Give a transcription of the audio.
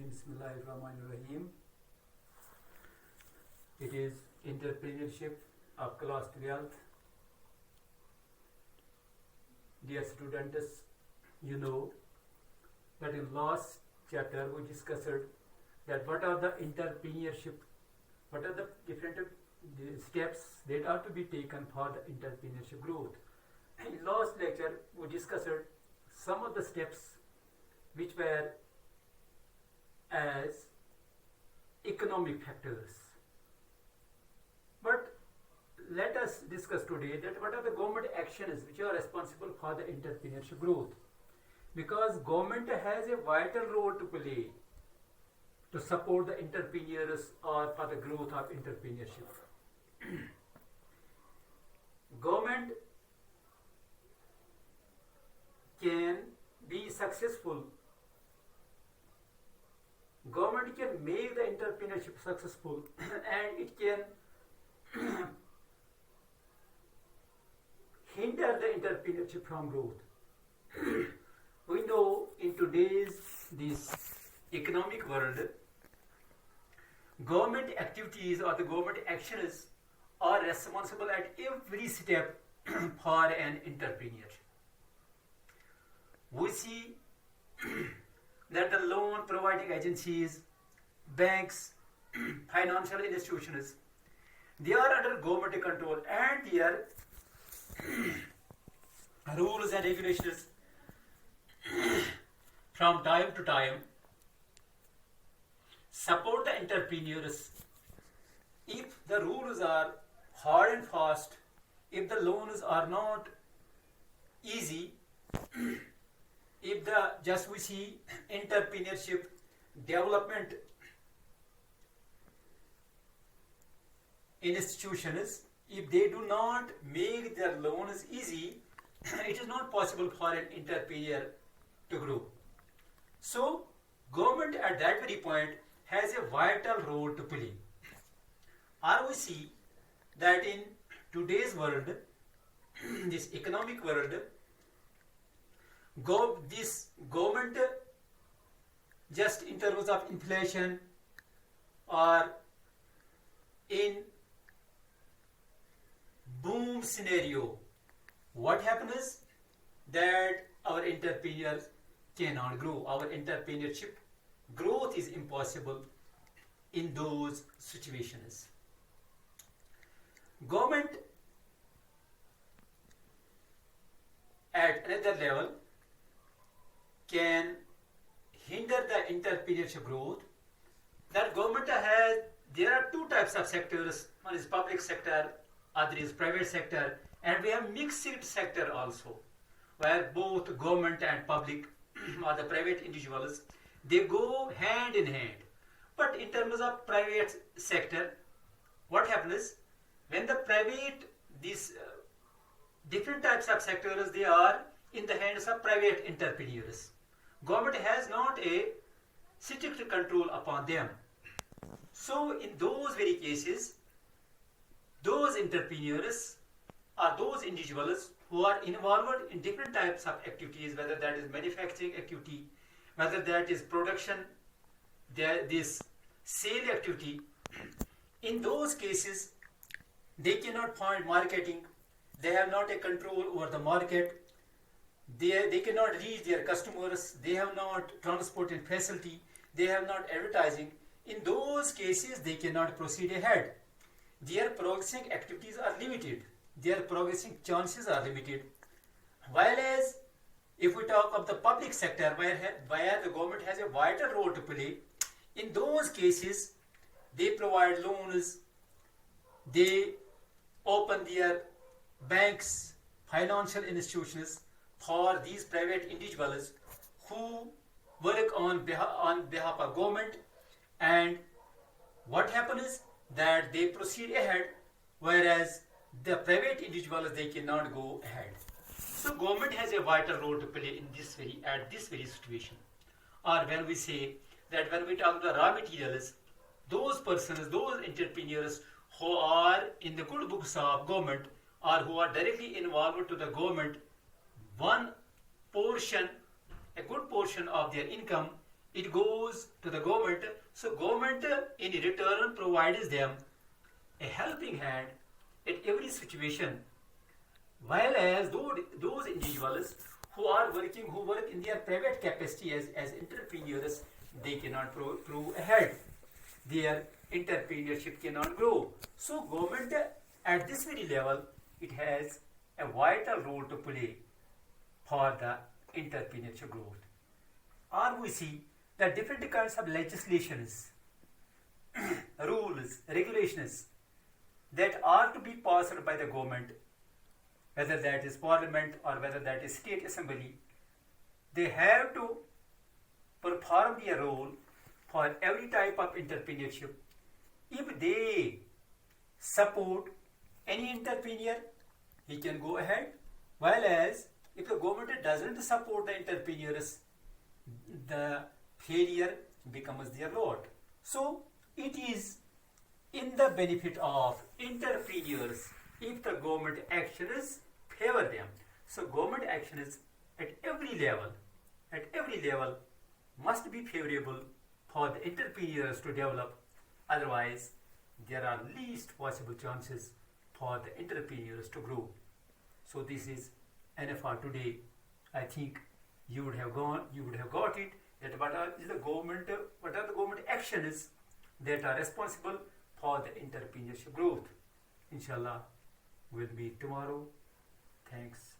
Bismillahirrahmanirrahim. It is entrepreneurship of class 12th. Dear students, you know that in last chapter we discussed that what are the entrepreneurship, what are the different steps that are to be taken for the entrepreneurship growth. In last lecture we discussed some of the steps which were as economic factors. But let us discuss today that what are the government actions which are responsible for the entrepreneurship growth. Because government has a vital role to play to support the entrepreneurs or for the growth of entrepreneurship. Government can be successful. Government can make the entrepreneurship successful and it can hinder the entrepreneurship from growth. We know in today's this economic world, government activities or the government actions are responsible at every step for an entrepreneur. We see that the loan providing agencies, banks, financial institutions, they are under government control and their rules and regulations from time to time support the entrepreneurs. If the rules are hard and fast, if the loans are not easy, if the just we see entrepreneurship development institutions, if they do not make their loans easy, it is not possible for an entrepreneur to grow. So government at that very point has a vital role to play. Or we see that in today's world, this economic world, this government just in terms of inflation or in boom scenario, what happens is that our entrepreneurs cannot grow. Our entrepreneurship growth is impossible in those situations. Government at another level can hinder the entrepreneurship growth. That government has, there are two types of sectors. One is public sector, other is private sector, and we have mixed sector also, where both government and public or the private individuals, they go hand in hand. But in terms of private sector, what happens when the private, these different types of sectors, they are in the hands of private entrepreneurs. Government has not a strict control upon them. So in those very cases, those entrepreneurs or those individuals who are involved in different types of activities, whether that is manufacturing activity, whether that is production, this sale activity, in those cases, they cannot find marketing, they have not a control over the market, they cannot reach their customers, they have not transporting facility, they have not advertising. In those cases, they cannot proceed ahead. Their progressing activities are limited. Their progressing chances are limited. Whereas, if we talk of the public sector, where the government has a vital role to play, in those cases, they provide loans, they open their banks, financial institutions for these private individuals who work on behalf of government, and what happens is that they proceed ahead, whereas the private individuals, they cannot go ahead. So government has a vital role to play in this very situation. Or when we say that when we talk about raw materials, those persons, those entrepreneurs who are in the good books of government or who are directly involved to the government, one portion, a good portion of their income it goes to the government. So government in return provides them a helping hand in every situation, while as those individuals who work in their private capacity as entrepreneurs, they cannot prove ahead. Their entrepreneurship cannot grow. So government at this very level, it has a vital role to play for the entrepreneurship growth. Or we see the different kinds of legislations, rules, regulations that are to be passed by the government, whether that is parliament or whether that is state assembly. They have to perform their role for every type of entrepreneurship. If they support any entrepreneur, he can go ahead. While as if the government doesn't support the entrepreneurs, the failure becomes their lot. So it is in the benefit of entrepreneurs if the government actions favor them. So government actions at every level must be favorable for the entrepreneurs to develop. Otherwise, there are least possible chances for the entrepreneurs to grow. So this is enough for today. I think you would have got it, that what are the government actions that are responsible for the entrepreneurship growth. Inshallah, we'll meet tomorrow. Thanks.